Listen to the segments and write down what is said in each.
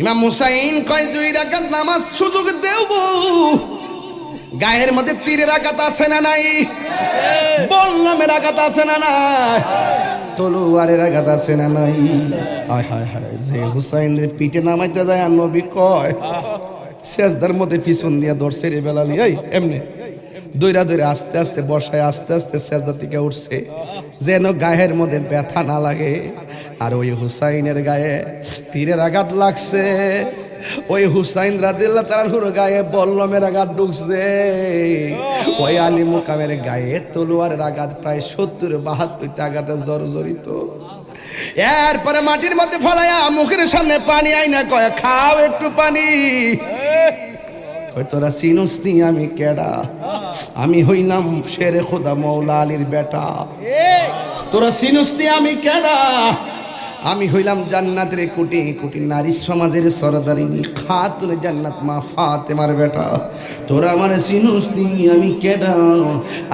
ইমাম হুসাইন কয় 2 রাকাত নামাজ সুযোগ দেব, গায়ের মধ্যে তীরের আঘাত আছে না নাই? বললামের আঘাত আছে না নাই? তলোয়ারের আঘাত আছে না নাই? হায় হায় হায়, যে হুসাইনের পিঠে নামাইতে যায় আর নবী কয় সেজদার মধ্যে পিছন দিয়া ধরছে রে বেলালি, এই এমনি দইরা দইরা আস্তে আস্তে বসায় আস্তে আস্তে সেজদা থেকে উঠছে যেন গায়ের মধ্যে ব্যথা না লাগে। আর ওই হুসাইনের গায়ে তীরের আঘাত লাগছে, ওই হুসাইন রাদিয়াল্লাহু তাআলার গায়ে বল্লমের আঘাত ঢুকছে, ওই আলী মুকামের গায়ে তলোয়ারের আঘাত প্রায় 70-72টা আঘাতে জর্জরিত। এরপরে মাটির মধ্যে ফলাইয়া মুখের সামনে পানি আইনা কয় খাও একটু পানি। কয় তোরা চিনুস নি আমি কেডা? আমি হইলাম শেরে খোদা মৌলা আলীর বেটা। তোরা চিনুস নি আমি কেডা? আমি হইলাম জান্নাতের কোটি কোটি নারী সমাজের সরদারিনী খাতুনে জান্নাত মা ফাতেমার বেটা। তোরা আমার চিনুস নি আমি কেডা?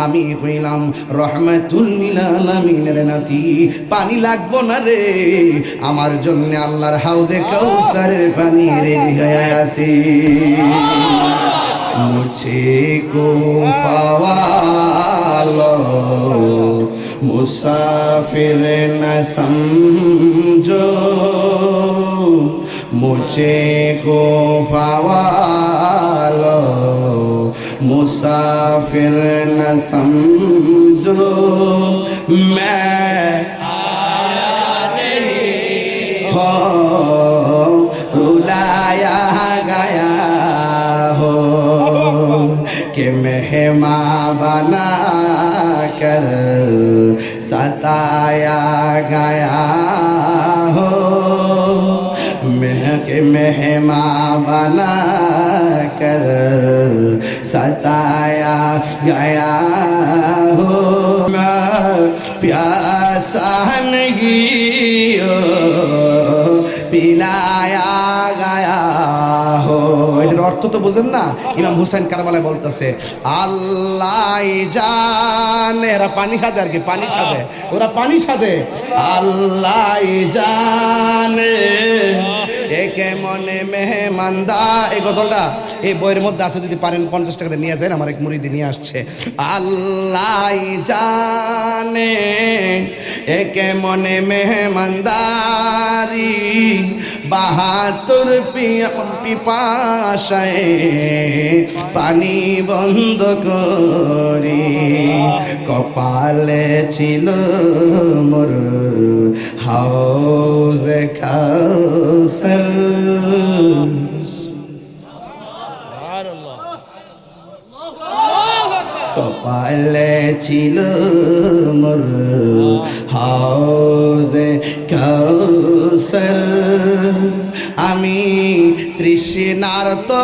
আমি হইলাম রহমাতুল লিল আলামিনের নাতি। পানি লাগবো না রে, আমার জন্য আল্লাহর হাউজে কাউসারের পানি রেডি হয়ে আছে। মুঝে কো ফাওয়ালো मुसाफिर न समझो, मुझे को फवालो मुसाफिर न समझो, मैं आया नहीं हो रुलाया गया हो कि मेहमान बना कर सताया गया हो, महके मेहमान बना कर सताया गया हो, मैं प्यासा नहीं हो पिलाया गया हो। এটার অর্থ তো বুঝেন না? ইমাম হুসাইন কারবালায় বলতেছে আল্লাহ জানে, এরা পানি খাদে আর কি, পানি সাদে, ওরা পানি সাদে। আল্লাহ জানে একে মনে মেহমানদা, এই গজলটা এই বইয়ের মধ্যে আছে, যদি পারেন 50 টাকাতে নিয়ে যান, আমার এক মুরিদি নিয়ে আসছে। আল্লাহ জানে একে মনে মেহমানদারি 72 পিপাসায় পানি বন্ধ করি, কপালে ছিল মোর হাউজে কাউসার। কপালে ছিল মোর হাউজে কাউসার, আমি তৃষ্ণার তো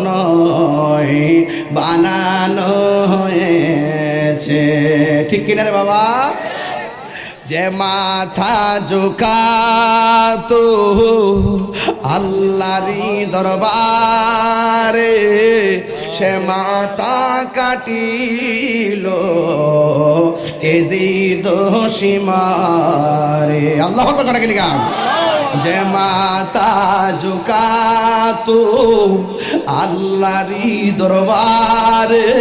নয় বানানো হয়েছে। ঠিক কিনা রে বাবা? যে মাথা ঝুঁকাতো আল্লাহরই দরবারে, সে মাথা কাটিল এজিদ সীমারে। আল্লাহ আকবার গেলি গান। যে মাথা ঝুঁকাতো আল্লাহরই দরবারে,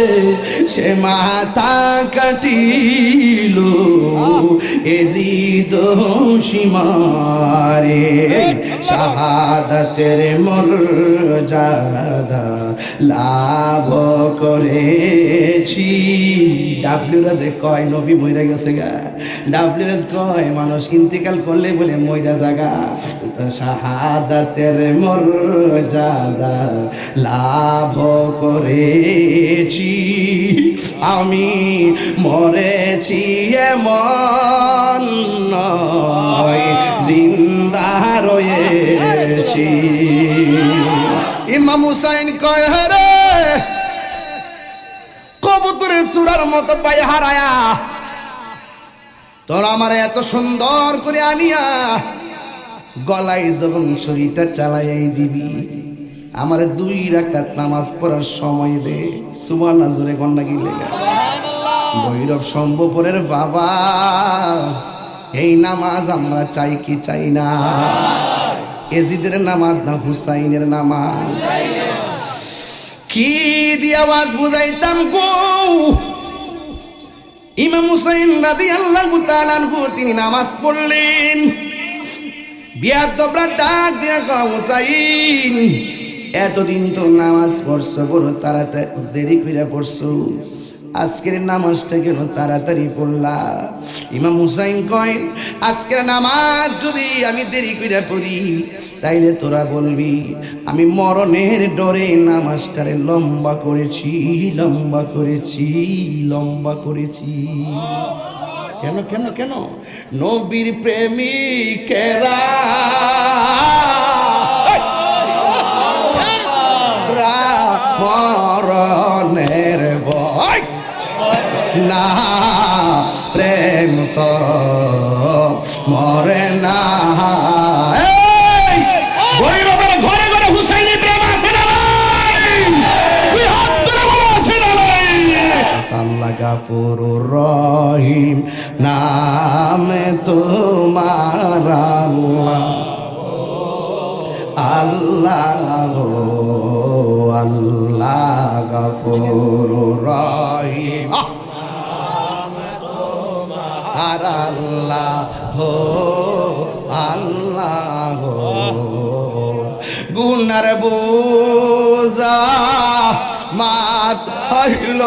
সে মাথা কাটিল এজিদ সীমারে। শাহাদাতের মর্যাদা লাভ করেছি। ডাব্লিউ রাজে কয় নবী মইরা গেছে গা, ডাব্লিউ রাজ কয় মানুষ ইন্তেকাল করলে বলে মইরা জাগা। শাহাদাতের মর্যাদা লাভ করেছি, আমি মরেছি এমন নয় জিন্দা রয়েছি। ইমাম হুসাইন কয় রে কবুতরের চূড়ার মতো পায়ে হারায়া তোর আমার এত সুন্দর করে আনিয়া গলায় যখন শরীরটা চালাইয়াই দিবি, আমার 2 রাকাত নামাজ পড়ার সময় দে। সুবহানাল্লাহ, জোরে গন্ডা গিলে ভৈরব শম্ভুপুরের বাবা, এই নামাজ আমরা চাই কি চাই না? এজিদের নামাজ না হুসাইনের নামাজ? কি দিয়ে আওয়াজ বুঝাইতাম গো? ইমাম হুসাইন রাদিয়াল্লাহু তাআলা আনহু তিনি নামাজ পড়লেন, বিয়াদ্দবরা ডাক দিয়া কয়, হুসাইন এতদিন তো নামাজ পড়ছো, বড় তাড়াতাড়ি দেরি করে পড়ছো, আজকের নামাজটা কেন তাড়াতাড়ি পড়লা? ইমাম হুসাইন কয়, আজকের নামাজ যদি আমি দেরি করে পড়ি তাইলে তোরা বলবি আমি মরণের ডরে নামাজটারে লম্বা করেছি, লম্বা করেছি, লম্বা করেছি। কেন কেন কেন? নবীর প্রেমিকেরা মরণের ভয় না, প্রেম তো মরে না। ঘরে ঘরে হুসাইনি প্রেম আছে না নাই? আল্লাহ গাফুরুর রহিম নামে তোমার আল্লাহ, আল্লাহ গাফুরুর রহিম আর আল্লাহ হো আল্লাহ গুনার বোঝা মাত হইল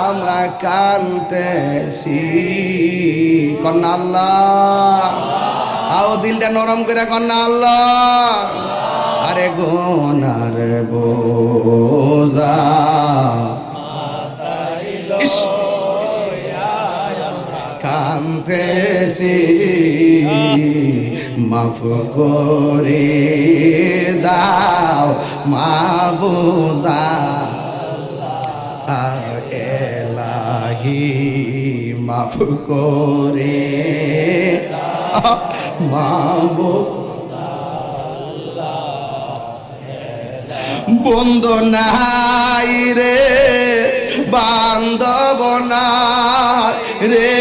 আমরা কানতেছি, কন্যা আল্লাহ আও দিলটা নরম করে কন্যা আল্লাহ। আরে গুনার বোঝা কানতেছি, মাফ করে দাও মাবুদা এলাহি, মাফ করে মাবুদা। বন্ধু নাই রে বান্ধব নাই রে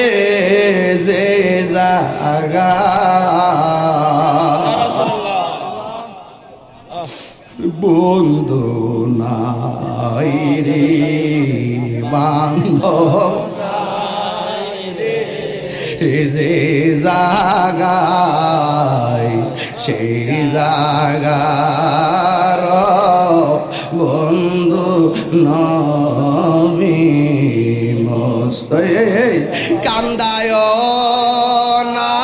যে জাগা, বন্ধু নাই রে বান্ধব যে জাগায় সেই জাগার বন্ধু নবী মুস্তাফা। কান্দায় না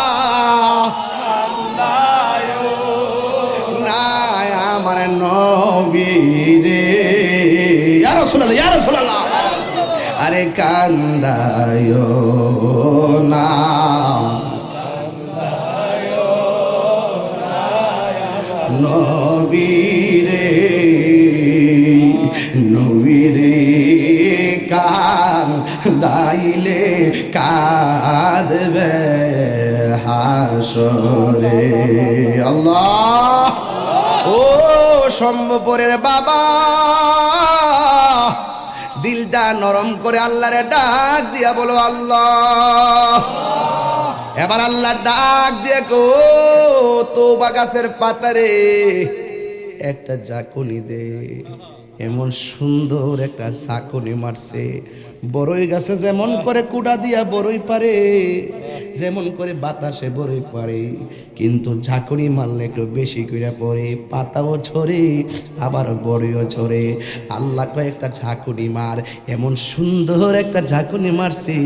না আমার নবী রে, ইয়া রাসূলুল্লাহ, ইয়া রাসূলুল্লাহ। আরে কান্দায় না নবীরে, নবীরে কান্দাইলে কাঁদবে হাসরে। আল্লাহ ও সম্ভবরের বাবা, দিলটা নরম করে আল্লাহরে ডাক দিয়া বলো আল্লাহ। এবার আল্লাহ ডাক দিয়ে কো, তোবা গাছের পাতারে একটা জাকুনি দে। এমন সুন্দর একটা জাকুনি মারছে, বড়ই গাছে যেমন করে কুড়া দিয়া বড়ই পারে, যেমন করে বাতাসে বড়ই পারে, কিন্তু ঝাঁকুনি মারলে একটু বেশি করে পড়ে, পাতাও ঝরে আবার বড়ইও ঝরে। আল্লাহ কয়েকটা ঝাঁকুনি মার, এমন সুন্দর একটা ঝাঁকুনি মারছে,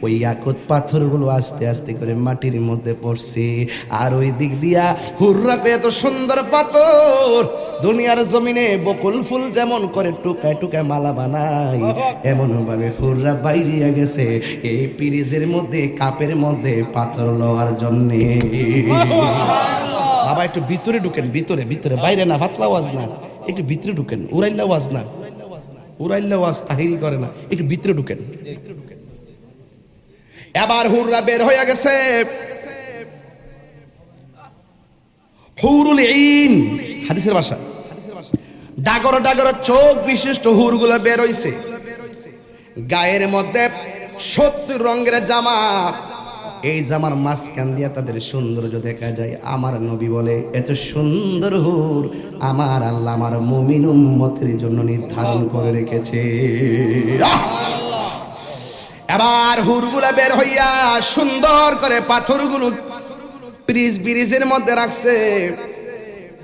ওই ইয়াকুত পাথরগুলো আস্তে আস্তে করে মাটির মধ্যে পড়ছে। আর ওই দিক দিয়া হুররা পেয়ে এত সুন্দর পাথর, দুনিয়ার জমিনে বকুল ফুল যেমন করে টুকায় টুকায় মালা বানায়, এমন ভাবে হুররা বাইরিয়া গেছে এই পিরিজের মধ্যে, কাপের মধ্যে পাথর লওয়ার জন্যে। বাবা একটু ভিতরে ঢুকেন, ভিতরে ভিতরে, বাইরে না, পাতলা আওয়াজ না, একটু ভিতরে ঢুকেন। উড়াইল্লা আওয়াজ না, উড়াইল্লা আওয়াজ তাহিরি করে না, একটু ভিতরে ঢুকেন। এবার হুররা বের হয়ে গেছে, হুরুল ঈন হাদিসের ভাষা, ডাগর ডাগর চোখ বিশিষ্ট হুরগুলো বের হইছে, গায়ের মধ্যে 70 রঙের জামা, এই জামার মাঝখান দিয়া তাদের সৌন্দর্য দেখা যায়। আমার নবী বলে এত সুন্দর হুর আমার আল্লাহ আমার মুমিন উম্মতের জন্য নির্ধারণ করে রেখেছে। এবার হুরগুলা বের হইয়া সুন্দর করে পাথরগুলো ব্রিজের মধ্যে রাখছে।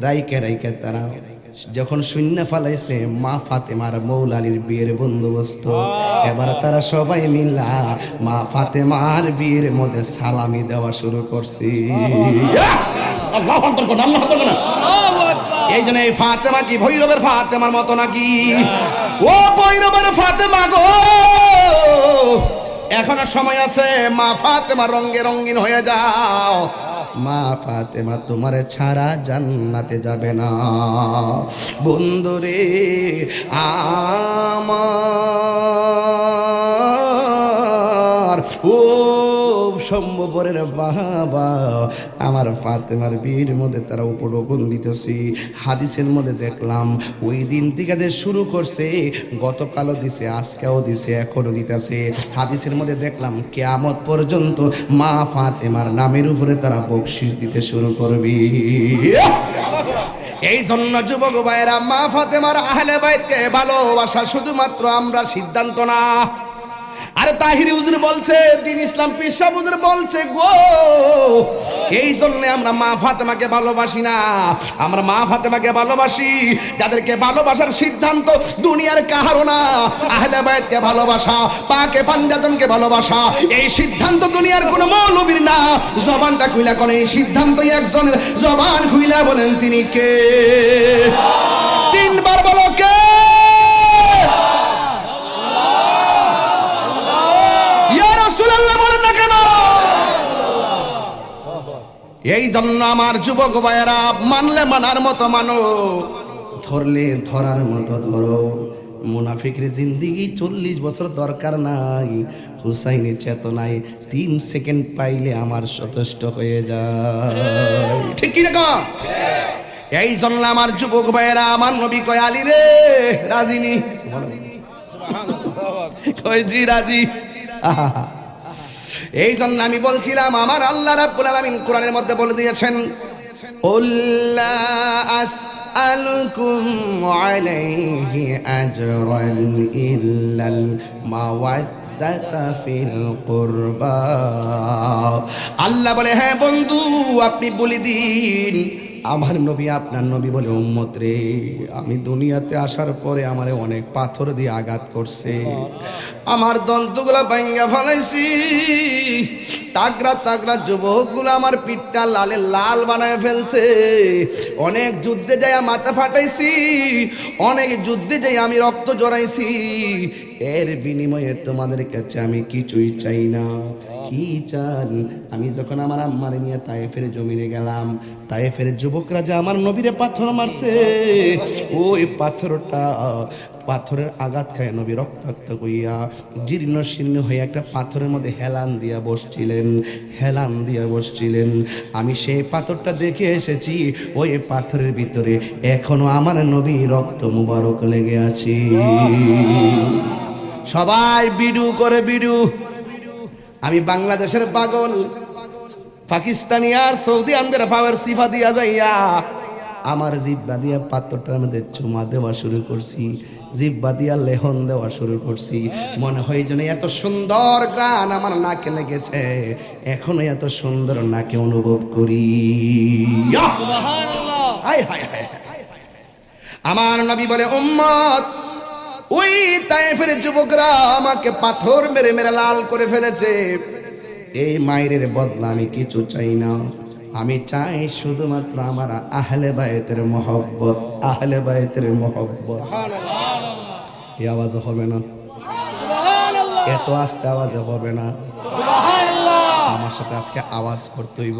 রাইকে রাইকে তারা যখন শূন্য ফালাইছে মা ফাতেমার মৌলালির বিয়ের বন্দোবস্ত, এবার তারা সবাই মিলা মা ফাতেমার বিয়ের মধ্যে সালামি দেওয়া শুরু করছে। এই জন্য এই ফাতেমা কি ভৈরবের ফাতেমার মতো নাকি? ও ভৈরবের ফাতেমা গো, এখনো সময় আছে, মা ফাতেমা রঙে রঙিন হয়ে যাও। মা ফাতেমা তোমার ছাড়া জান্নাতে যাবে না। বন্ধুরে আমার ও সম্ভবরের বাবা, আমার ফাতেমার বিয়ের মধ্যে তারা উপঢৌকন দিতেছি। হাদিসের মধ্যে দেখলাম ওই দিন থেকে যে শুরু করছে, গতকালও দিছে, আজকেও দিছে, এখনো দিতেছে। হাদিসের মধ্যে দেখলাম কিয়ামত পর্যন্ত মা ফাতেমার নামের উপরে তারা বকশিশ দিতে শুরু করবে। এই জন্য যুবক ভাইয়েরা, মা ফাতেমার আহলে বাইতকে ভালোবাসা শুধুমাত্র আমরা সিদ্ধান্ত না। আরে তাহিরি হুজুর বলছে, দিন ইসলাম পীর সাহেব হুজুর বলছে গো, এই জন্য আমরা মা ফাতেমাকে ভালোবাসি না, আমরা মা ফাতেমাকে ভালোবাসি যাদেরকে ভালোবাসার সিদ্ধান্ত দুনিয়ার কাহারও না। আহলে বাইতকে ভালোবাসা, পাকে পাঞ্জাতনকে ভালোবাসা, এই সিদ্ধান্ত দুনিয়ার কোনো মৌলবীর না। জবানটা খুইলা কোন এই সিদ্ধান্তই একজনের, জবান খুইলা বলেন তিনি কে? তিনবার বলো কে? এই জন্য আমার যুবক ভাইয়েরা, মানলে মানার মতো মানো, ধরলে ধরার মতো ধরো। মুনাফিকের জিন্দিগি 40 বছর দরকার নাই, হুসাইনের চেতনায় 3 সেকেন্ড পাইলে আমার যথেষ্ট হয়ে যায়। ঠিক কি না? এই জন্য আমার যুবক ভাইয়েরা, আমার নবী কয় আলী রে রাজিনী, কয় জি রাজি। এই জন্য আমি বলছিলাম, আমার আল্লাহ রাব্বুল আলামিন কোরআনের মধ্যে বলে দিয়েছেন, উল্লা আসআলুকুম আলাইহি আজরান ইল্লাল মাওয়াদ্দাতা ফিল কুরবা। আল্লাহ বলে, হ্যাঁ বন্ধু আপনি বলে দিন, আমার নবী আপনার নবী বলে, উম্মত রে, আমি দুনিয়াতে আসার পরে আমারে অনেক পাথর দিয়ে আঘাত করছে, আমার দন্তগুলা ভাঙ্গা ফেলাইছি, তাগড়া তাগড়া যুবকগুলো আমার পিঠটা লালে লাল বানায় ফেলছে, অনেক যুদ্ধে যাই মাথা ফাটাইছি, অনেক যুদ্ধে যাই আমি রক্ত জড়াইছি, এর বিনিময়ে তোমাদের কাছে আমি কিছুই চাই না। কি চান? আমি যখন আমার আম্মারে নিয়ে তায়েফের জমিনে গেলাম, তায়েফের যুবকরা যে আমার নবীরে পাথর মারছে, ওই পাথরের আঘাত খায় নবী রক্তাক্ত হইয়া জীর্ণ শীর্ণ হয়ে একটা পাথরের মধ্যে হেলান দিয়া বসছিলেন। আমি সেই পাথরটা দেখে এসেছি, ওই পাথরের ভিতরে এখনো আমার নবী রক্ত মুবারক লেগে আছে। সবাই বিডু করে বিডু। আমি বাংলাদেশের পাগল, পাকিস্তানি আর সৌদি আনদের পাওয়ার সিফা দিয়া যাইয়া আমার জিব্বা দিয়া পাথরটার মধ্যে চুমা দেওয়া শুরু করছি, জিব্বা দিয়া লেহন দেওয়া শুরু করছি। মনে হয় যেন এত সুন্দর গান আমার নাকে লেগেছে, এখনো এত সুন্দর নাকে অনুভব করি। আমার নবী বলে, উম্মত, ওই তায়েফের যুবকরা আমাকে পাথর মেরে মেরে লাল করে ফেলেছে, এই মায়ের বদলা আমি কিছু চাই না, আমি চাই শুধুমাত্র আমার আহলে বায়তের মহব্বত, আহলে বায়তের মহব্বত। এই আওয়াজ হবে না, এত আস্তে আওয়াজে হবে না, আমার সাথে আজকে আওয়াজ করতে হইব,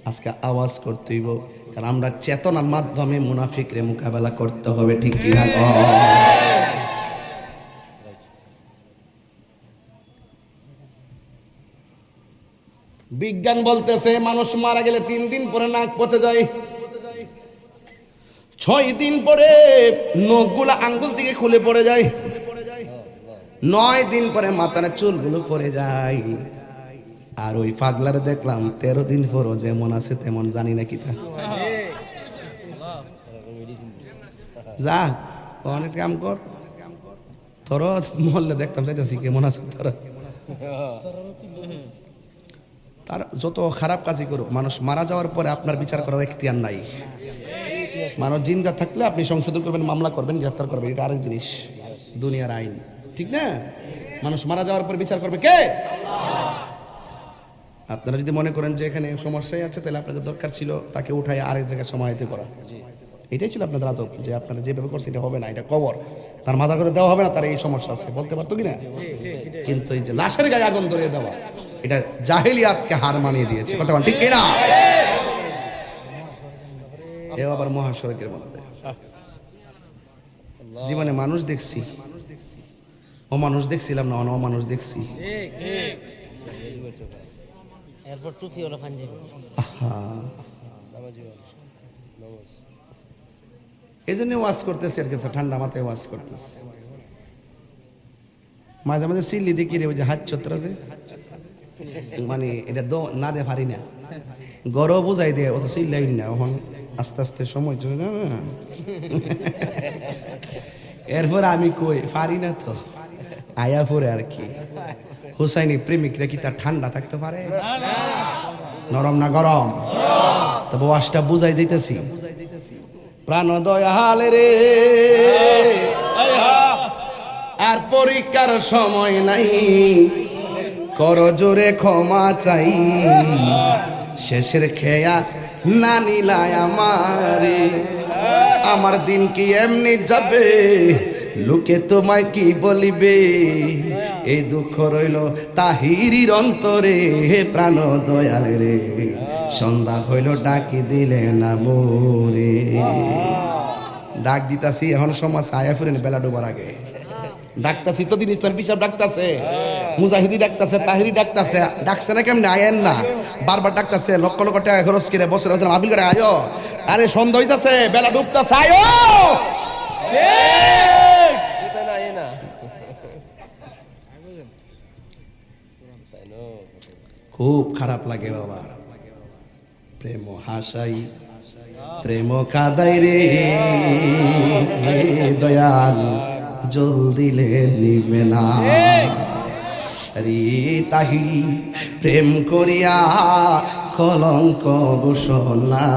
আজকে আওয়াজ করতে হইব, কারণ আমরা চেতনার মাধ্যমে মুনাফিকরে মোকাবেলা করতে হবে। ঠিক কিনা? বিজ্ঞান বলতেছে মানুষ মারা গেলে 3 দিন পরে নাক পচে যায়, 6 দিন পরে নখগুলো আঙ্গুল থেকে খুলে পড়ে যায়, 9 দিন পরে মাথার চুলগুলো পড়ে যায়, আর ওই পাগলারে দেখলাম 13 দিন পরও যেমন আছে তেমন, জানি না কি তা যা অনেক কাম কর, তোর মহল্লে দেখতাম চাইতেছি কেমন আছে তোরা। তার যত খারাপ কাজই করুক, মানুষ মারা যাওয়ার পরে আপনার বিচার করার এখতিয়ার নাই। মানুষ জিন্দা থাকলে আপনি সংশোধন করবেন, মামলা করবেন, গ্রেফতার করবেন, এটা আরেক জিনিস, দুনিয়ার আইন, ঠিক না? মানুষ মারা যাওয়ার পর বিচার করবে কে? আপনারা যদি মনে করেন যে এখানে সমস্যাই আছে, তাহলে আপনাদের দরকার ছিল তাকে উঠাই আরেক জায়গায় সমাহিত করা। এটাই ছিল আপনাদের আদব, যে আপনারা যেভাবে করছে এটা হবে না, এটা কবর, তার মাথা কথা দেওয়া হবে না, তার এই সমস্যা আছে, বলতে পারতো কিনা? কিন্তু এই যে লাশের গায়ে আগুন ধরিয়ে দেওয়া, এটা জাহেলিয়াতকে হার মানিয়ে দিয়েছে, কথা ঠিক কিনা? এ আবার মহাসড়কের মধ্যে জীবনে মানুষ দেখছি, ও মানুষ দেখছিলাম না, অমানুষ দেখছি। এরপর টুপি হলো পাঞ্জাবি। এই জন্য ওয়াজ করতেছি আর কিছু, ঠান্ডা মাথায় ওয়াজ করতেছি। মাঝে মাঝে সিল্লি দেখি রে, ওই যে হাত চত্র আছে, মানে এটা না দে পারি না, গরম বুঝাই দে, অত সিল্লাই না, এখন আস্তে আস্তে সময় চলে না। এরপর আমি কই পারি না তো, আয়া পরে আর কি। হুসাইনি প্রেমিকরা কি তার ঠান্ডা থাকতে পারে? নরম না গরম? তবে ওয়াজটা বুঝাই যাইতেছি। প্রাণ দয়াল রে, আর পরীক্ষার সময় নাই, কর জোরে ক্ষমা চাই, শেষের খেয়া না নিলায় আমারে, আমার দিন কি এমনি যাবে, লোকে তোমায় কি বলিবে, এই দুঃখ রইল তাহিরির অন্তরে, প্রাণ দয়াল রে, সন্ধ্যা হইল ডাকি দিলে না মোরে। ডাক দিতাছি এখন সমাজ আয়া ফুরেন বেলা ডোবার আগে, ডাকতাছি তো দিন ইসলাম পিসাব ডাকতাছে, মুজাহিদি ডাকতাছে, তাহিরি ডাকতাছে, ডাকছে না কেমনে? আয়েন না, বারবার ডাকতাছে, লক্ষ লক্ষ টাকা খরচ করে বছর বছর মাহফিল করে আয়ো, আরে সন্ধ্যা হইতাছে, বেলা ডুবতাছে, আয়ো। খুব খারাপ লাগে বাবা, প্রেম হাসাই প্রেম কাদাই রে, দয়াল জল দিলে নিবে না, রে তাহি প্রেম করিয়া কলঙ্ক ঘোষণা,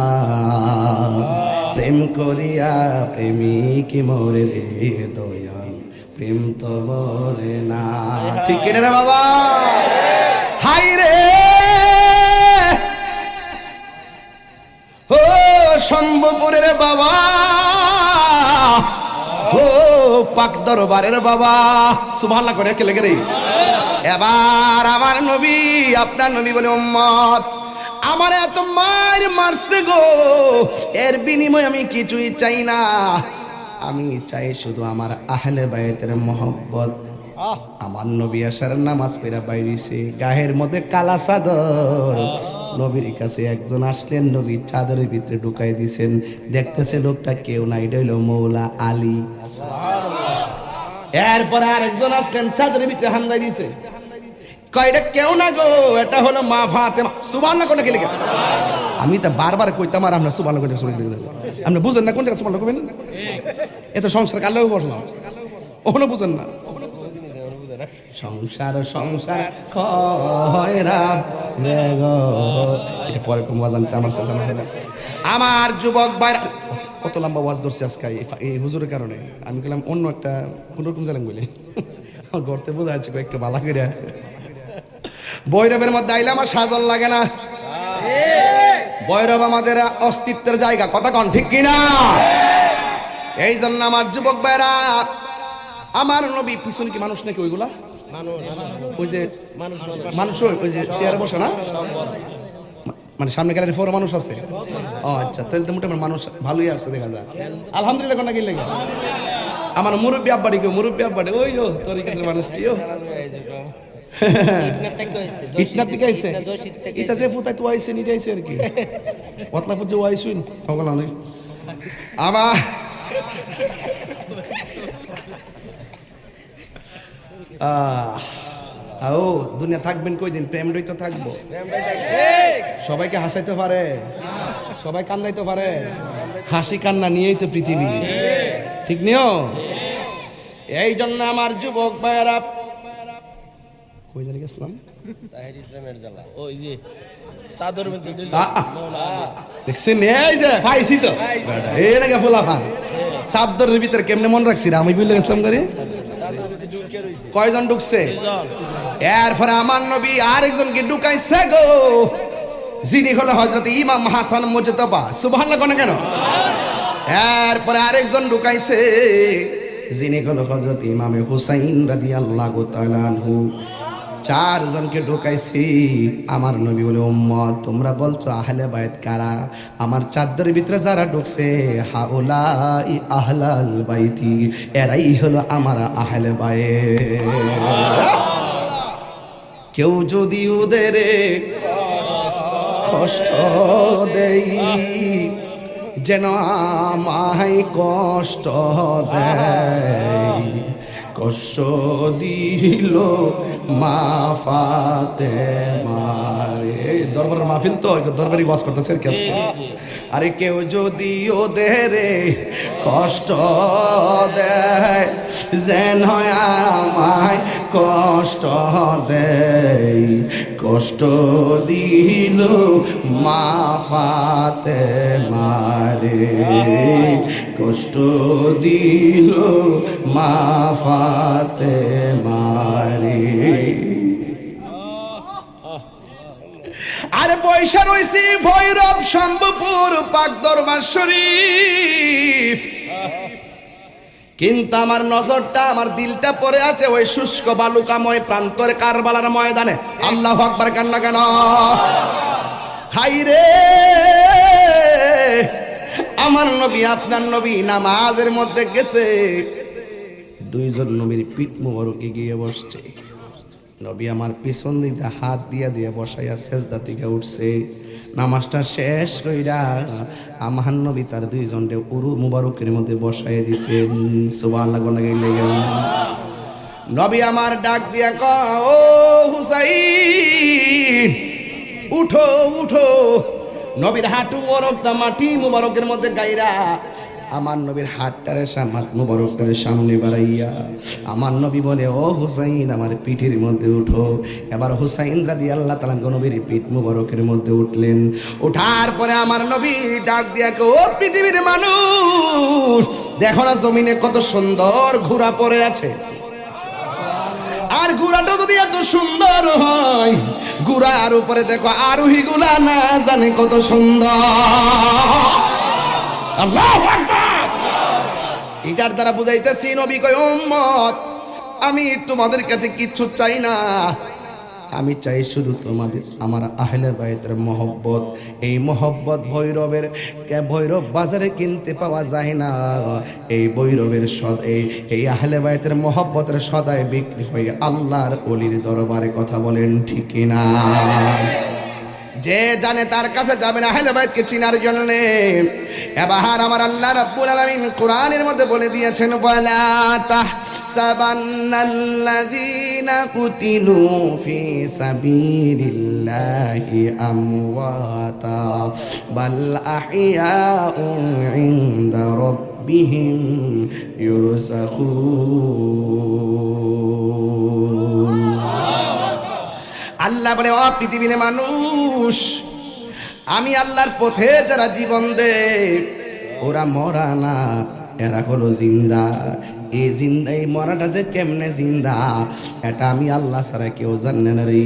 প্রেম করিয়া প্রেমিক মরে রে, দয়াল প্রেম তো মরে না, ঠিক কিনা রে বাবা? হাই রে ও শম্ভুপুরের বাবা, ও পাক দরবারের বাবা, সুবহানাল্লাহ করে কে লেগে রে। এবার আমার নবী, আপনার নবী বলে, উম্মত আমার এত মার মারছে গো, এর বিনিময়ে আমি কিছুই চাই না, আমি চাই শুধু আমার আহলে বায়তের মহব্বত। আমার নবী আসার নামাজ পেরা বাইরেছে, গায়ের মধ্যে কালা চাদর, নবীর কাছে একজন আসলেন, নবীর চাদরের ভিতরে ঢুকাই দিছেন, দেখতেছে লোকটা কেউ না, এটা হইল মৌলা আলী। এরপরে আরেকজন আসলেন, চাদরের ভিতরে হান্দাই দিছে, কয়টা কেউ না গো, এটা হলো মা ফাতেমা। সুবহানাল্লাহ কোন কে? আমি তা বারবার কইতাম, আর আমরা সুবহানাল্লাহ কোন শুনে আপনি বুঝেন না কোন জায়গা সুবহানাল্লাহ কইবেন? এত সংসার কালেও বসলাম, ওখানে বুঝেন না। সংসার সংসার খয়রা বেগো, এটা পরে কোন ওয়াজ আনতে আমার সাথে আমার যুবক ভাই, কত লম্বা ওয়াজ ধরছে আজকে এই হুজুরের কারণে। আমি বললাম অন্য একটা কোন রকম জানেন বলে, আমার গর্তে বোঝা যাচ্ছে কয়েকটা বালা করে। ভৈরবের মধ্যে আইলে আমার সাজন লাগে না, ভৈরব আমাদের অস্তিত্বের জায়গা, কথা কন ঠিক কিনা? এই জন্য আমার যুবক ভাইরা, আমার নবী পিছনে কি মানুষ নাকি ওইগুলা? ওই যে মানুষ, ওই যে চেয়ারে বসে না, মানে সামনে গ্যালারি ফোর মানুষ আছে। ও আচ্ছা, তাহলে তো মোটামুটি মানুষ ভালোই আসছে দেখা যায়, আলহামদুলিল্লাহ। কোন গেলে আমার মুরব্বী আব্বাড়ি কেউ, মুরব্বী আব্বাড়ি ওই ও তোর ক্ষেত্রে মানুষটিও ইটনার দিকে আইছে, ইটা যে ফুটাই তো আইছে, নিতে আইছে আর কি, পতলা ফুট যে আইসুন সকল আমার ও দুনিয়া থাকবেন কয়দিন, প্রেমটাই তো থাকবো। সবাইকে হাসাইতে পারে, সবাই কান্দাইতে পারে, হাসি কান্না নিয়েই তো পৃথিবী, ঠিক নিও। এই জন্য আমার যুবক ভাইয়েরা, কই জানি গেছিলাম, ওই যে চাদর মধ্যে দেখছেন, এই যে পাইছি তো, এই নাকি ফোলা খান চাদরের ভিতরে কেমনে মন রাখছি আমি বুঝলে গেছিলাম করে। কয়জন ঢুকছে? এরপরে আমার নবী আরেকজনকে ঢুকাইছে গো, যিনি হলো হযরত ইমাম হাসান মুজতবা, সুবহানাল্লাহ কোন কেন। এরপরে আরেকজন ঢুকাইছে, যিনি হলো হযরত ইমামে হুসাইন রাদিয়াল্লাহু তাআলা আনহু। চারজনকে ঢুকাইছি। আমার নবী বলে, উম্মত তোমরা বলছো আহলে বাইত কারা? আমার চাদরের ভিতরে যারা ঢুকছে, হাউলাই আহলাল বাইতি, এরাই হলো আমার আহলে বাইত। কেউ যদি ওদের কষ্ট দেই, যেন আমায় কষ্ট দেয়, কষ্ট দিল মা ফাতেমারে। দরবারের মাহফিল তো, দরবারি ওয়াজ করতেছে আর কি আজকে। আরে কেউ যদি ওদের কষ্ট দেয়, যেন আমায় কষ্ট দেয়, কষ্ট দিল মা ফাতেমারে, কষ্ট দিল মা ফাতেমারে। আরে পয়সা রয়েছি ভৈরব শম্ভুপুর পাক দরবার শরীফ, কিন্তু আমার নজরটা, আমার দিলটা পড়ে আছে ওই শুষ্ক বালুকাময় প্রান্তরে কারবালার ময়দানে। আল্লাহু আকবার কান্না কেন? হাই রে আমার নবী, আপনার নবী নামাজের মধ্যে গেছে, দুইজন নবীর পিঠ মোবারকে গিয়ে বসছে। নবী আমার পিছন দিকে হাত দিয়া দিয়ে বসাইয়া সেজদা থেকে উঠছে। নামাজটা শেষ কইরা আমার নবী তার দুইজনকে উরু মুবারকের মধ্যে বসাইয়া দিছেন। সুবহানাল্লাহ কোন গাইলে গেল। নবী আমার ডাক দিয়া কয়, ও হুসাইন উঠো উঠো। নবীর হাঁটু মুবারকটা মাটি মুবারকের মধ্যে গাইরা আমার নবীর হাতটারে হাত মুবারকটারে সামনে বাড়াইয়া আমার নবী বলে, ও হুসাইন আমার পিঠের মধ্যে উঠো। এবার হুসাইন রাদিয়াল্লাহু তাআলা নবীর পিঠ মুবারকের মধ্যে উঠলেন। ওঠার পরে আমার নবী ডাক দিয়া কয়, ও পৃথিবীর মানুষ, দেখো না জমিনে কত সুন্দর ঘোড়া পড়ে আছে, আর ঘোড়াটা যদি এত সুন্দর হয়, ঘোড়ার উপরে দেখো আরোহী গুলা না জানে কত সুন্দর। আল্লাহু আকবার। এটার দ্বারা বুঝাইতেছি নবী কয়, উম্মত আমি তোমাদের কাছে কিচ্ছু চাই না, আমি চাই শুধু তোমাদের আমার আহলে বাইতের মহব্বত। এই মহব্বত ভৈরবের, ভৈরব বাজারে কিনতে পাওয়া যায় না। এই ভৈরবের এই আহলে বাইতের মহব্বতের সদাই বিক্রি হয়ে আল্লাহর ওলির দরবারে। কথা বলেন ঠিক কিনা? যে জানে তার কাছে যাবেন আহলে বাইতকে চিনার জন্য। এবার আমার আল্লাহ রাব্বুল আলামিন কোরআনের মধ্যে বলে দিয়েছেন, ওয়ালা তাহসাবান্নাল্লাযীনা কুতিলু ফি সাবিলিল্লাহি আমওয়াতা বাল আহইয়াউ ইনদা রাব্বিহিম ইউরযাকুন। আল্লাহ বলে, ও পৃথিবীর মানুষ, আমি আল্লাহর পথে যারা জীবন দেয় ওরা মরা না, এরা হলো জিন্দা। এই জিন্দা, এই মরাটা যে কেমনে জিন্দা এটা আমি আল্লাহ ছাড়া কেউ জানে না রে।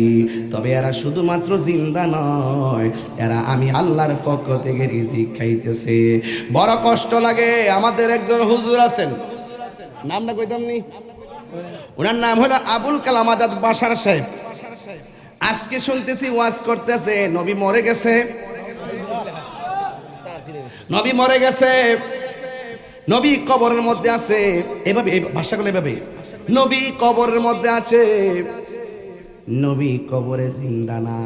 তবে এরা শুধুমাত্র জিন্দা নয়, এরা আমি আল্লাহর পক্ষ থেকে রিজিক খাইতেছে। বড় কষ্ট লাগে। আমাদের একজন হুজুর আছেন, নামটা কইতাম নি, ওনার নাম হলো আবুল কালাম আজাদ বাশার সাহেব। আজকে শুনতেছি ওয়াজ করতেছে নবী মরে গেছে, নবী মরে গেছে, নবী কবরের মধ্যে আছে। এভাবে ভাষাগুলো এভাবে, নবী কবরের মধ্যে আছে, নবী কবরে জিন্দা না।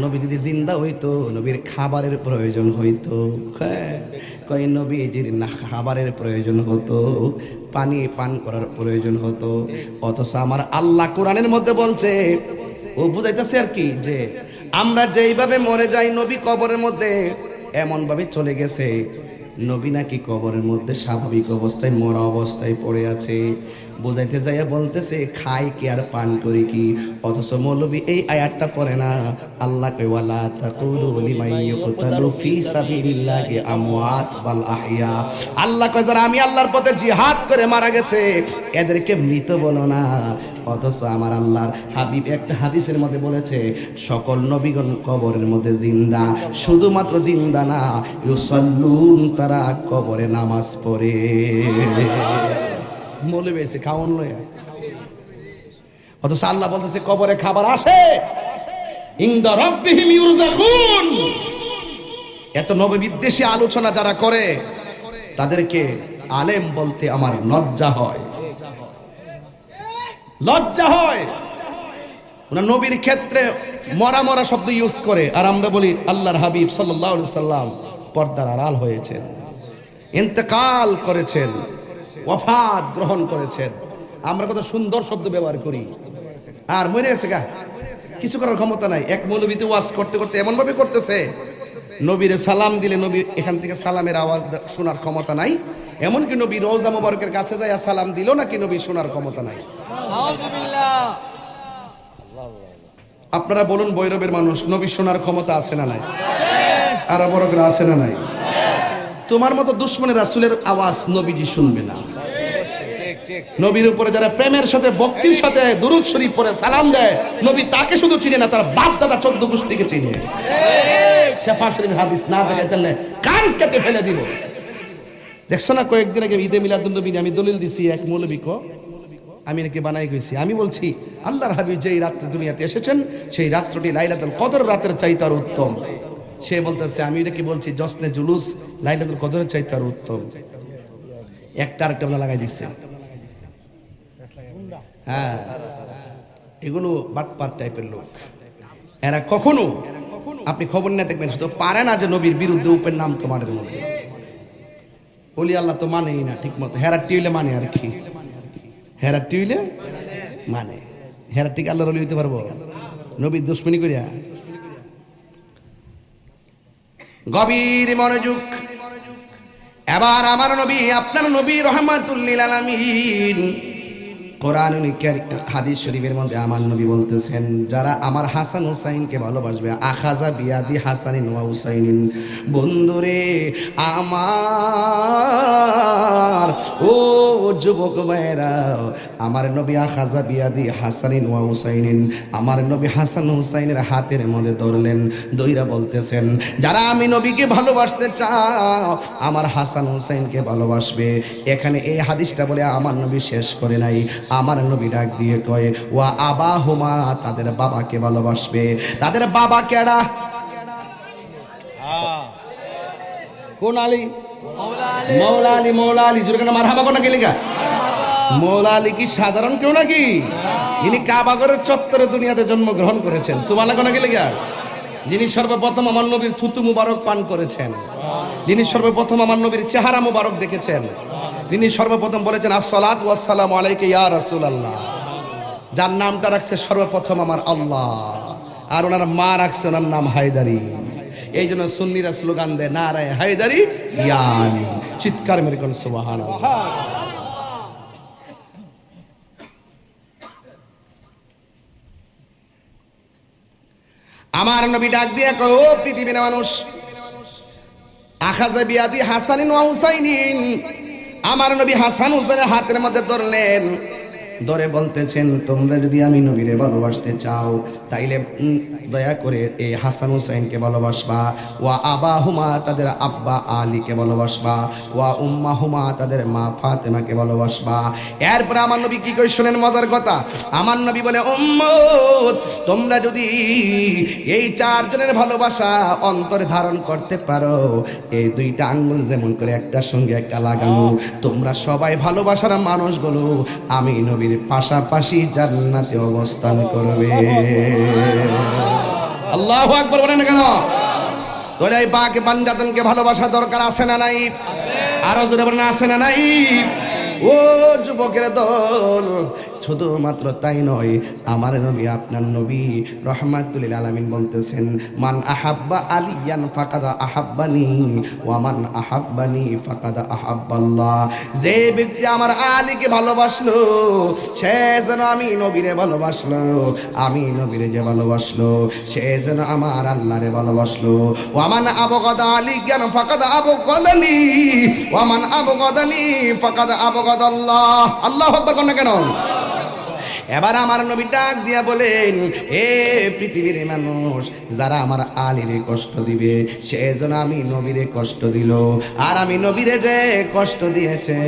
নবী যদি জিন্দা হইতো নবীর খাবারের প্রয়োজন হইতো। কয় নবীজির না খাবারের প্রয়োজন হতো, পানি পান করার প্রয়োজন হতো। অথচ আমার আল্লাহ কোরআনের মধ্যে বলছে, ও বুঝাইতেছে আর কি, যে আমরা যেইভাবে মরে যাই নবী কবরের মধ্যে এমন ভাবে চলে গেছে, নবী নাকি কবরের মধ্যে স্বাভাবিক অবস্থায় মরা অবস্থায় পড়ে আছে। বোঝাইতে যাইয়া বলতেছে খাই কি আর পান করি কি। অথচ মৌলবী এই আয়াতটা পড়ে না। আল্লাহ কয় ওয়ালা তাকুলু লিমান ইউকতালু ফি সাবিলিল্লাহি আমওয়াত বাল আহইয়া। আল্লাহ কয় যারা আমি আল্লাহর পথে জিহাদ করে মারা গেছে এদেরকে মৃত বলো না। অথচ আমার আল্লাহর হাবিব একটা হাদিসের মধ্যে বলেছে সকল নবীগণ কবরের মধ্যে জিন্দা, শুধুমাত্র জিন্দা না, ইউসাল্লুন, তারা কবরে নামাজ পড়ে। মলে বেছে খাওয়ান লয়। অথচ আল্লাহ বলতেছে কবরে খাবার আসে, ইনদা রাব্বিহিম ইউরযাকুন। এত নবী বিদ্বেষী আলোচনা যারা করে তাদেরকে আলেম বলতে আমার লজ্জা হয়, লজ্জা হয়। ওনা নবীর ক্ষেত্রে মরা মরা শব্দ ইউজ করে, আর আমরা বলি আল্লাহর হাবিব সাল্লাল্লাহু আলাইহি সাল্লাম পর্দার আড়াল হয়েছেন, ইন্তেকাল করেছেন, ওয়াফাত গ্রহণ করেছেন। আমরা কত সুন্দর শব্দ ব্যবহার করি, আর মরে গেছে গা, কিছু করার ক্ষমতা নাই। এক মৌলবীতে ওয়াজ করতে করতে এমন ভাবে করতেছে, নবীরে সালাম দিলে নবী এখান থেকে সালামের আওয়াজ শোনার ক্ষমতা নাই। এমনকি নবী রওজা মুবারকের কাছে যায় সালাম দিল নাকি নবী শোনার ক্ষমতা নাই। আপনারা বলুন, বৈরবের মানুষ, নবী শোনার ক্ষমতা আছে না নাই? আর বড়রা আছে না নাই? তোমার মতো দুশ্মনের রাসূলের আওয়াজ নবীজি শুনবে না। নবীর উপরে যারা প্রেমের সাথে ভক্তির সাথে দুরূদ শরীফ পড়ে সালাম দেয়, নবী তাকে শুধু চিনে না, তার বাপ দাদা 14 গোষ্ঠীকে চিনে। শেফা শরীফ হাদিস না দেখলে কান কেটে ফেলে দিব। দেখছো না, কয়েকদিন আগে ঈদে মিলাদুন্নবী আমি দলিল দিছি এক মৌলবীকে, আমি নাকি বানাই গেছি। আমি বলছি আল্লাহর হাবিব যেই রাত্রে দুনিয়াতে এসেছেন সেই রাত্রটি লাইলাতুল কদর রাতের চাইতে আর উত্তম। সে বলতেছে আমি নাকি বলছি জশ্নে জুলুস লাইলাতুল কদরের চাইতে আর উত্তম। একটা আরেকটা লাগাই দিচ্ছে। হ্যাঁ, এগুলো বাটপার টাইপের লোক। এরা কখনো আপনি খবর না দেখবেন, শুধু পারে না যে নবীর বিরুদ্ধে উপের নাম তোমাদের মধ্যে। বলি আল্লাহ তো মানেই না ঠিক মতো, হেরার টিউলে মানে আর কি, হেরার টিউলে মানে হেরার ঠিক আল্লাহর ওলি হইতে পারবো নবীর দুশমনি করিয়া? গভীর মনোযোগ। এবার আমার নবী, আপনার নবী রাহমাতুল লিল আলামিন, কোরআনুল হাদিস শরীফের মধ্যে আমার নবী বলতেছেন যারা আমার হাসান হুসাইনকে ভালোবাসবে, আখাযা বিয়াদি হাসানিন ওয়া হুসাইনিন, বন্ধুরে আমার ও যুবক ভাইরা, আমার নবী আখাযা বিয়াদি হাসানিন ওয়া হুসাইনিন, আমার নবী হাসান হুসাইনের হাতের মধ্যে ধরলেন, দইরা বলতেছেন যারা আমি নবীকে ভালোবাসতে চাও আমার হাসান হুসাইনকে ভালোবাসবে। এখানে এই হাদিসটা বলে আমার নবী শেষ করে নাই, আমার নবী ডাক দিয়ে কয় ওয়া আবাহুমা, তাদের বাবাকে ভালোবাসবে। তাদের বাবা কেডা? কোন আলী? মৌলা আলী। মৌলা আলী জোরে কেন মারহাবা কোন গেলি গা? মৌলা আলী কি সাধারণ কেউ নাকি? ইনি কাবাগরের চত্বরে দুনিয়াতে জন্মগ্রহণ করেছেন। সুবহানাল্লাহ কোন গেলি গা? যিনি সর্বপ্রথম আমার নবীর থুতু মুবারক পান করেছেন, যিনি সর্বপ্রথম আমার নবীর চেহারা মুবারক দেখেছেন, যিনি সর্বপ্রথম বলেছেন আসসালাতু ওয়াসসালামু আলাইকা ইয়া রাসূলুল্লাহ, যার নামটা রাখছে সর্বপ্রথম আমার আল্লাহ, আর ওনার মা রাখছে ওনার নাম হায়দারি। এই জন্য সুন্নিরা স্লোগান দেয় নারায়ে হায়দারি ইয়া আলী। চিৎকার মেরে কোন সুবহানাল্লাহ। আমার নবী ডাক দিয়ে কয় ও পৃথিবীর মানুষ, আখাযা বিয়াদি হাসানিন ওয়া হুসাইনিন, আমার নবী হাসান হুসাইনের হাতের মধ্যে ধরলেন, ধরে বলতেছেন তোমরা যদি আমি নবীরে ভালোবাসতে চাও তাইলে দয়া করে এই হাসান হুসাইনকে ভালোবাসবা, ওয়া আবাহুমা, তাদের আব্বা আলীকে ভালোবাসবা, ওয়া উম্মাহুমা, তাদের মা ফাতেমাকে ভালোবাসবা। এরপর আমার নবী কি করে শুনেন মজার কথা, আমার নবী বলে উম্মত তোমরা যদি এই চারজনের ভালোবাসা অন্তরে ধারণ করতে পারো, এই দুইটা আঙ্গুল যেমন করে একটার সঙ্গে একটা লাগানো, তোমরা সবাই ভালোবাসার মানুষগুলো আমি নবীর পাশাপাশি জান্নাতে অবস্থান করবে। আল্লাহু আকবার বলেন কেন? তোরে এই পাক বান্দাতনকে ভালোবাসা দরকার আছে না নাই? আরো জোরে বলেন আছে না নাই? ও যুবকের দল, শুধুমাত্র তাই নয়, আমার নবী আপনার নবী রহমাতুল লিল আলামিন বলতেছেন, মান আহাব্বা আলিয়ান ফাকাদ আহাব্বানি ওয়া মান আহাব্বানি ফাকাদ আহাব্বাল্লাহ। যে ব্যক্তি আমার আলীকে ভালোবাসলো সে যেন আমি নবীরে ভালোবাসলো, আমি নবীরে যে ভালোবাসলো সে যেন আমার আল্লাহরে ভালোবাসলো। ওয়া মান আবগাদা আলিয়ান ফাকাদ আবগাদানি ওয়া মান আবগাদানি ফাকাদ আবগাদাল্লাহ। আল্লাহু আকবার কোন কেন? এবার আমার নবী ডাক দিয়া বলেন, এ পৃথিবীর মানুষ, যারা আমার আলীরে কষ্ট দিবে সে যেন আমি নবীরে কষ্ট দিল, আর আমি নবীরে যে কষ্ট দিয়েছে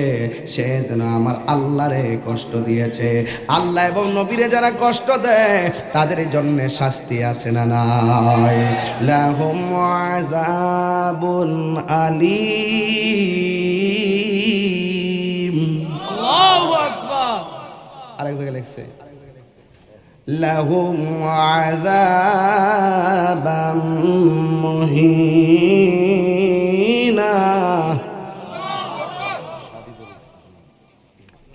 সে যেন আমার আল্লাহরে কষ্ট দিয়েছে। আল্লাহ এবং নবীরে যারা কষ্ট দেয় তাদের জন্য শাস্তি আছে না নাই? লাহুম আযাবুন আলীম। আল্লাহু আকবার। আরেক জায়গায় লিখছে লাহুম আযাবাম মুহিনা।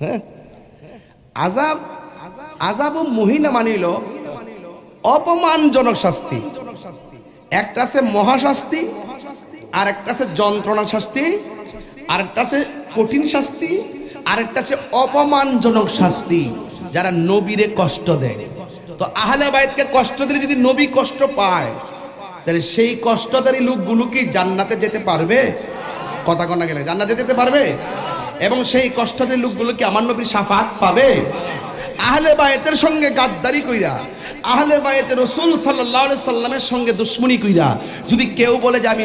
হ্যাঁ, আযাব, আযাব মুহিনা মানিল অপমানজনক শাস্তি। একটা আছে মহাশাস্তি, আর একটা আছে যন্ত্রণা শাস্তি, আর একটা আছে কঠিন শাস্তি, আরেকটা আছে অপমানজনক শাস্তি, যারা নবীরে কষ্ট দেয়। তো আহলে বাইতকে কষ্ট দিলে যদি নবী কষ্ট পায় তাহলে সেই কষ্টদারী লোকগুলো কি জান্নাতে যেতে পারবে? কথা কনা গেলে জান্নাতে যেতে পারবে? এবং সেই কষ্টদারী লোকগুলো কি আমার নবীর শাফাত পাবে? আহলে বাইতের সঙ্গে গাদ্দারি কইরা, আহলে বাইতে রাসূল সাল্লাল্লাহু আলাইহি সাল্লামের সঙ্গে দুশমনি কইরা যদি কেউ বলে যে আমি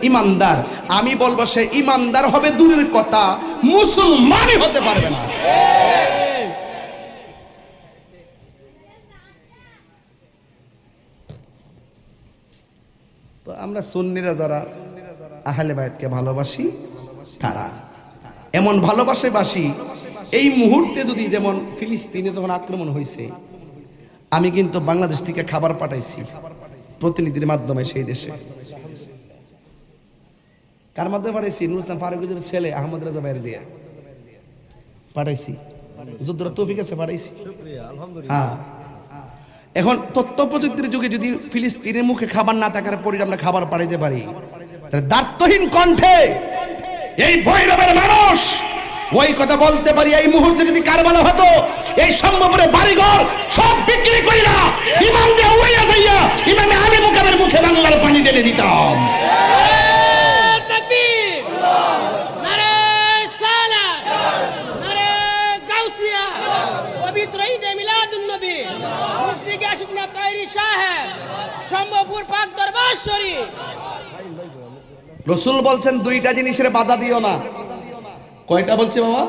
ইমানদার, আমি বলবো সে ইমানদার হবে দূরের কথা, মুসলমানই হতে পারবে না। তো আমরা সুন্নিরা যারা আহলে বাইতকে ভালোবাসি, তারা এমন ভালোবাসি, এই মুহূর্তে যদি যেমন ফিলিস্তিনে যখন আক্রমণ হয়েছে, আমি কিন্তু বাংলাদেশ থেকে খাবার পাঠাইছি প্রতিনিধির মাধ্যমে সেই দেশে। কার মাধ্যমে পাঠাইছি? নুরুল ইসলাম ফারুকের ছেলে আহমদ রাজা ভাইয়ের দিয়ে পাঠাইছি। যুদ্ধরা তৌফিক আছে পাঠাইছি। হ্যাঁ, এখন তথ্য প্রযুক্তির যুগে যদি ফিলিস্তিনের মুখে খাবার না থাকার পরে আমরা খাবার পাঠাইতে পারি, তাহলে দার্থহীন কণ্ঠে এই ভৈরবের মানুষ ওই কথা বলতে পারি, এই মুহূর্তে যদি কারবালা হতো এই সম্ভবরে বাড়িঘর সব বিক্রি করি না ইমাম দিয়ে উড়াইয়া যাইয়া ইমামে আলী মুকামের মুখে বাংলার পানি ঢেলে দিতাম। তাকবীর, নারে সালাত, নারে গাউসিয়া, পবিত্র ঈদে মিলাদুন নবী, মুফতি গিয়াসউদ্দিন তাহেরি সাহেব, সম্ভবপুর পাক দরবার শরীফ। রাসূল বলছেন দুইটা জিনিসের বাধা দিও না। কয়টা বলছে বাবা?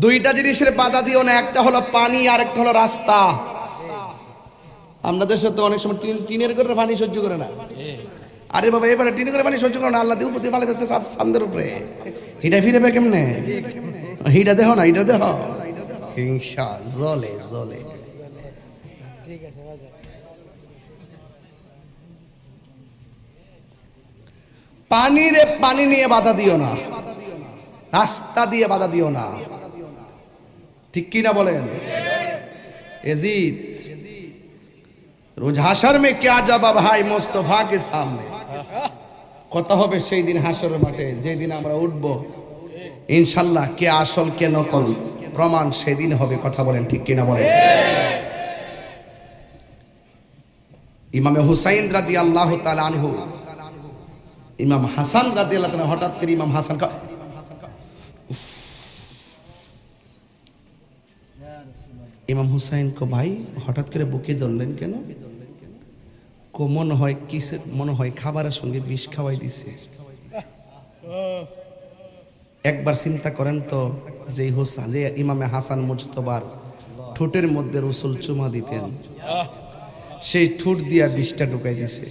দুইটা জিনিসের বাধা দিও না, একটা হলো পানি আর একটা হলো রাস্তা। আমাদের দেশে তো অনেক সময় টিনের করে পানি সহ্য করে না। আরে বাবা, এবারে টিনের করে পানি সহ্য করে না, আল্লাহ দিয়ে উপরে ফালাইতেছে চাঁদের উপরে, হিটা ফিরেবে কেমনে? হিটা দেহ না, হিটা দেহ হিংসা জলে জলে। পানি নিয়ে বাধা দিও না, রাস্তা দিয়ে বাধা দিও না, ঠিক কি না বলেন? यजीद রোজ হাসর মে क्या जवाब भाई मुस्तफा के सामने, কথা হবে সেই দিন হাসরের মাঠে, যেদিন আমরা উঠব ইনশাআল্লাহ, কে আসল কে নকল প্রমাণ সেদিন হবে। কথা বলেন ঠিক কি না বলেন? ইমামে হুসাইন রাদিয়াল্লাহু তাআলা আনহু, ইমাম হাসান রাদিয়াল্লাহু তাআলা, হঠাৎ করে ইমাম হাসান ইমাম হুসাইন কো ভাই হঠাৎ করে বুকে ধরলেন কেন? কো মনে হয় কিসের, মনে হয় খাবারের সঙ্গে বিষ খাওয়াই দিছে। একবার চিন্তা করেন তো, যে হোসেন, যে ইমামে হাসান মুজতবার ঠোঁটের মধ্যে রসুল চুমা দিতেন, সেই ঠোঁট দিয়া বিষটা ঢুকাই দিছে।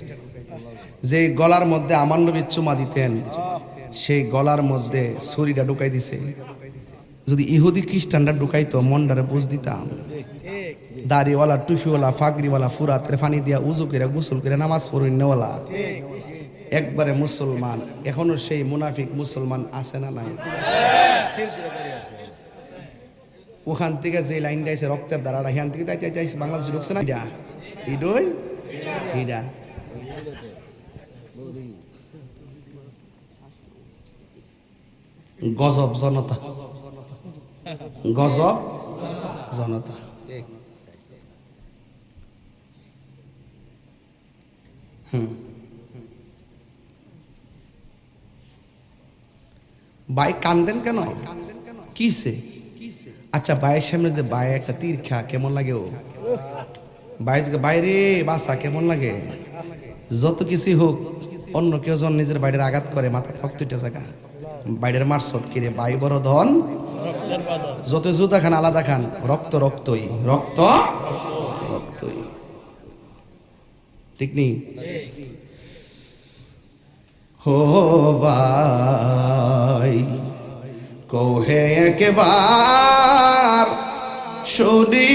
যে গলার মধ্যে আমার নবী চুমা দিতেন সেই গলার মধ্যে ছুরিটা ঢুকাই দিছে। যদি ইহুদি খ্রিস্টানরা ঢুকাইতো মন্ডারে বুঝ দিতাম। দাড়িওয়ালা, টুফিওয়ালা, ফাগরিওয়ালা, ফুরাতের পানি দিয়া উজু করে গোসল করে নামাজ পড়েন নেওয়ালা একবারে মুসলমান। এখনো সেই মুনাফিক মুসলমান আছে না নাই? ওখান থেকে যে লাইনটা আছে রক্তের দ্বারা এখান থেকে যাইছে বাংলাদেশে ঢুকছে না এটা ইডই এটা গজব জনতা গজব জনতা ভাই কান্দেন কেন কিসে আচ্ছা ভাইয়ের সামনে যে ভাই একটা তীর খা কেমন লাগে ও বাইরে বাসা কেমন লাগে যত কিছুই হোক অন্য কেউ যখন নিজের বাইরের আঘাত করে মাথা ঠক তুইটা জায়গা বাইরের মারসত কিরে ভাই বড় ধন যত জুতা খান আলাদা খান রক্ত রক্তই রক্ত রক্তই ঠিক নেই হো ভাই কোহে একবার শুনি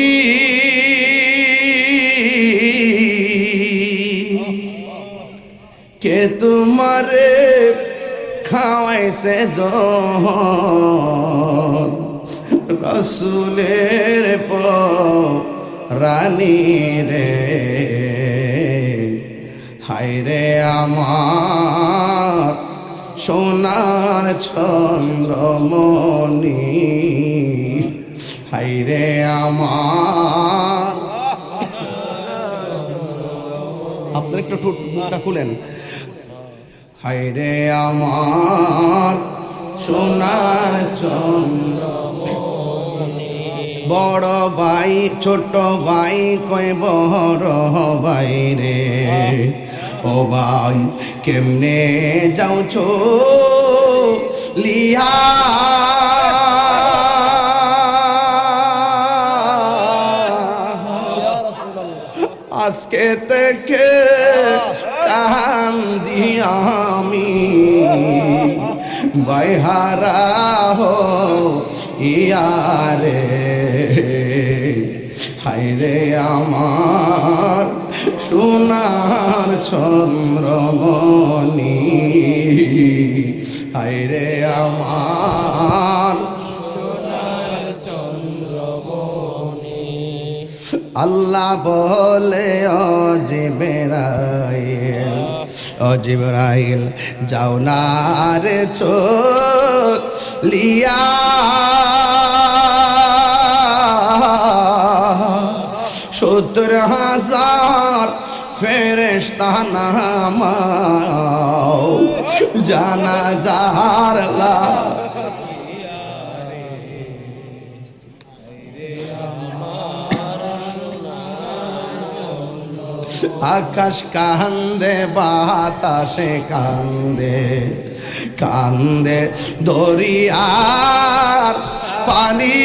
কে তোমারে খাওয়াইছে জন রসুলের রানী রে হায়রে আমার সোনার চন্দ্রমণি হায়রে আমার আপনার একটু মুখটা খুলেন হায়রে আমার সোনার চন্দ্রমণি বড় ভাই ছোট ভাই কয় বড় ভাই রে ও ভাই কেমনে যাওছো লিয়া আজকে থেকে কান্দি আমি বাইহারা হো ইয়ারে হায়রে আমার সোনার চন্দ্রমণি হায়রে আমার সোনার চন্দ্রমণি আল্লাহ বলে ও জিবরাইল যাও না রে চলিয়া সত্তর হাজার ফেরেশতা নামাও জানাজার আকাশ কান্দে বাতাসে কান্দে কান্দে দরিয়ার পানি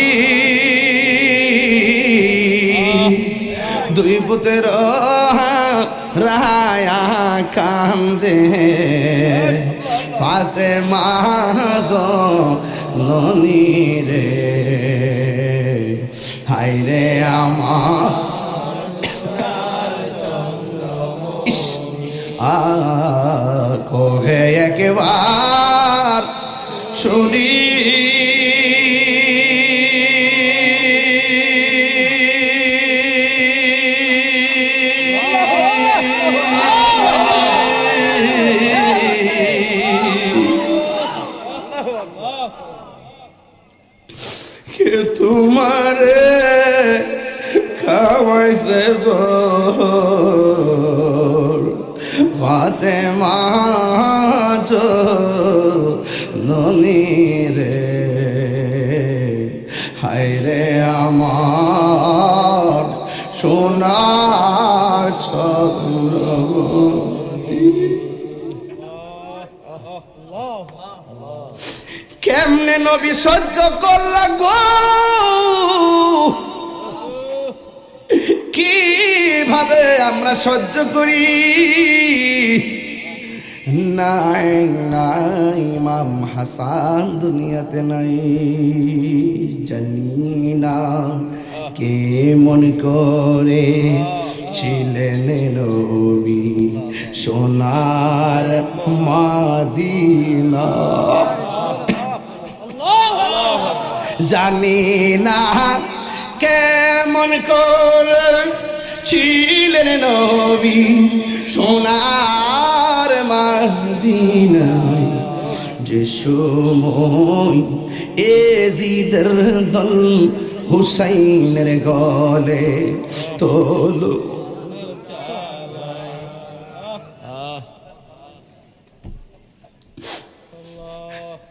দুই পুত্র রায়া কান্দে ফাতেমা জননী রে হায়রে আমার কোহে একবার শুনি কে তোমারে খাওয়াইছে জোর ফাতেমা জননী রে হায়রে আমার সোনার চন্দ্রমণি কেমনে নবী সহ্য করলা গো কিভাবে আমরা সহ্য করি নাই নাই ইমাম হাসান দুনিয়াতে নাই জানি না কে মন করে ছিলেন নবী সোনার মাদিনা জানি না কেমন করে ছিলেন নবী সোনার মদিনায় যে সময় এজিদের দল হুসাইনের গলে তোলো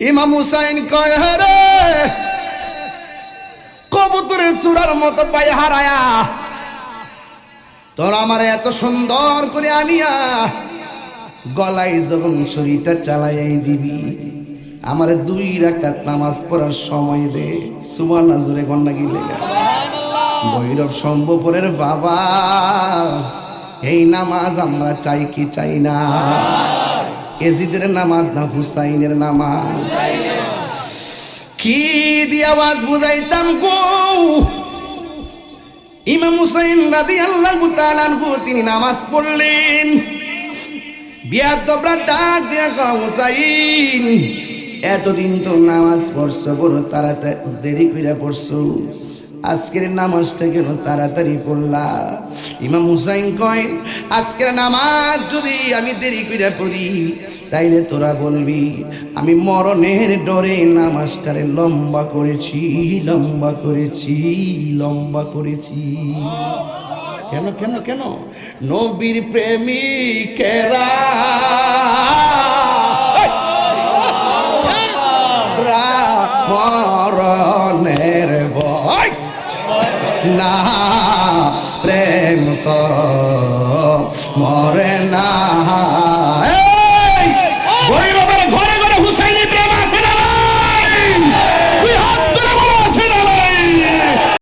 ইমাম হুসাইন কয় রে কবুতরের চূড়ার মতো পায়ে হারায়া তোর আমার এত সুন্দর করে আনিয়া গলায় যখন শরীরটা চালাইয়াই দিবি আমার 2 রাকাত নামাজ পড়ার সময় দে সুবহানাল্লাহ জোরে গন্না গিলে ভৈরব শম্ভুপুরের বাবা এই নামাজ আমরা চাই কি চাই না এজিদের নামাজ না হুসাইনের নামাজ কি দিয়ে আওয়াজ বুঝাইতাম গো ইমাম হুসাইন রাদিয়াল্লাহু তাআলা আনহু তিনি নামাজ পড়লেন বিয়াদবরা ডাক দিয়া কও হুসাইন এতদিন তো নামাজ পড়ছো বড় তাড়াতাড়ি দেরি কইরা পড়ছো আজকের নামাজটা কেন তাড়াতাড়ি পড়লা ইমাম হুসাইন কয় আজকের নামাজ যদি আমি দেরি কইরা পড়ি তাইলে তোরা বলবি আমি মরণের ডরে নামাজটারে লম্বা করেছি লম্বা করেছি লম্বা করেছি কেন কেন কেন নবীর প্রেমিকেরা মরণের ভয় না প্রেম তো মরে না